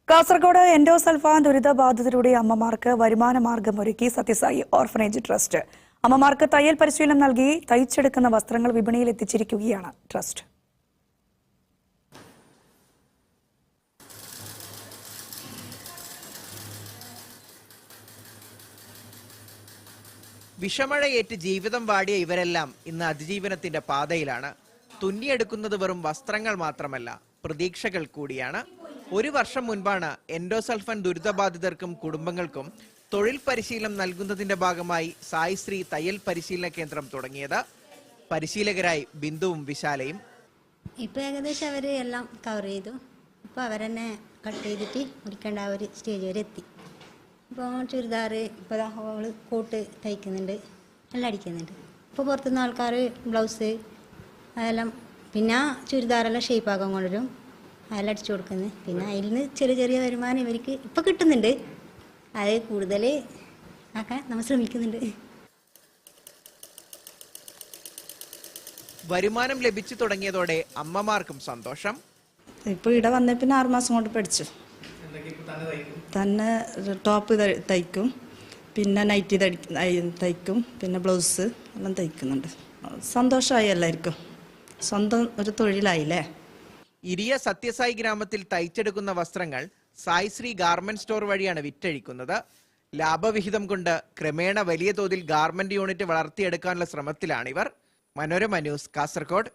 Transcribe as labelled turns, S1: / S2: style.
S1: Kasaragod endosulfan ദുരിതബാധിതരുടെ അമ്മമാർക്ക് വരുമാന മാർഗം ഒരുക്കി സത്യസായി ഓർഫനേജ് ട്രസ്റ്റ്. അമ്മമാർക്ക് തയ്യൽ പരിശീലനം നൽകി തയ്ച്ചെടുക്കുന്ന വസ്ത്രങ്ങൾ വിപണിയിൽ എത്തിച്ചിരിക്കുകയാണ് ട്രസ്റ്റ്.
S2: വിഷമഴയേറ്റ് ജീവിതം വാടിയ ഇവരെല്ലാം ഇന്ന് അതിജീവനത്തിന്റെ പാതയിലാണ്. തുന്നിയെടുക്കുന്നത് വെറും വസ്ത്രങ്ങൾ മാത്രമല്ല, പ്രതീക്ഷകൾ കൂടിയാണ്. ഒരു വർഷം മുൻപാണ് എൻഡോസൾഫാൻ ദുരിതബാധിതർക്കും കുടുംബങ്ങൾക്കും തൊഴിൽ പരിശീലനം നൽകുന്നതിന്റെ ഭാഗമായി സായിശ്രീ തയ്യൽ പരിശീലന കേന്ദ്രം തുടങ്ങിയത്. പരിശീലകരായി ബിന്ദുവും വിശാലയും.
S3: ഇപ്പൊ ഏകദേശം അവര് എല്ലാം കവർ ചെയ്തു. ഇപ്പൊ അവരെന്നെ കട്ട് ചെയ്തിട്ട് മുറിക്കേണ്ട ആ ഒരു സ്റ്റേജ് വരെ എത്തി. ഇപ്പോൾ ചുരിദാർ ഇപ്പോൾ അവൾ കോട്ട് തയ്ക്കുന്നുണ്ട്, എല്ലാം അടിക്കുന്നുണ്ട്. ഇപ്പോൾ പുറത്തുനിന്ന് ആൾക്കാർ ബ്ലൗസ് അതെല്ലാം, പിന്നെ ചുരിദാറെല്ലാം ഷേപ്പാക്കാൻ കൊണ്ടുവരും, അതെല്ലാം അടിച്ചു കൊടുക്കുന്നത്. പിന്നെ അതിൽ നിന്ന് ചെറിയ ചെറിയ വരുമാനം ഇവർക്ക് ഇപ്പോൾ കിട്ടുന്നുണ്ട്. അത് കൂടുതൽ ആക്കാൻ നമ്മൾ ശ്രമിക്കുന്നുണ്ട്.
S2: വരുമാനം ലഭിച്ചു തുടങ്ങിയതോടെ അമ്മമാർക്കും സന്തോഷം.
S4: ഇപ്പോൾ ഇവിടെ വന്ന പിന്നെ 6 മാസം കൊണ്ട് പഠിച്ചു. തന്നെ ടോപ്പ് തയ്ക്കും, പിന്നെ നൈറ്റി തയ്ക്കും, പിന്നെ ബ്ലൗസ് എല്ലാം തയ്ക്കുന്നുണ്ട്. സന്തോഷമായി എല്ലാവർക്കും, സ്വന്തം ഒരു തൊഴിലായില്ലേ.
S2: ഇരിയ സത്യസായി ഗ്രാമത്തിൽ തയ്ച്ചെടുക്കുന്ന വസ്ത്രങ്ങൾ സായിശ്രീ ഗാർമെന്റ് സ്റ്റോർ വഴിയാണ് വിറ്റഴിക്കുന്നത്. ലാഭവിഹിതം കൊണ്ട് ക്രമേണ വലിയ തോതിൽ ഗാർമെന്റ് യൂണിറ്റ് വളർത്തിയെടുക്കാനുള്ള ശ്രമത്തിലാണിവർ. മനോരമ ന്യൂസ്, കാസർഗോഡ്.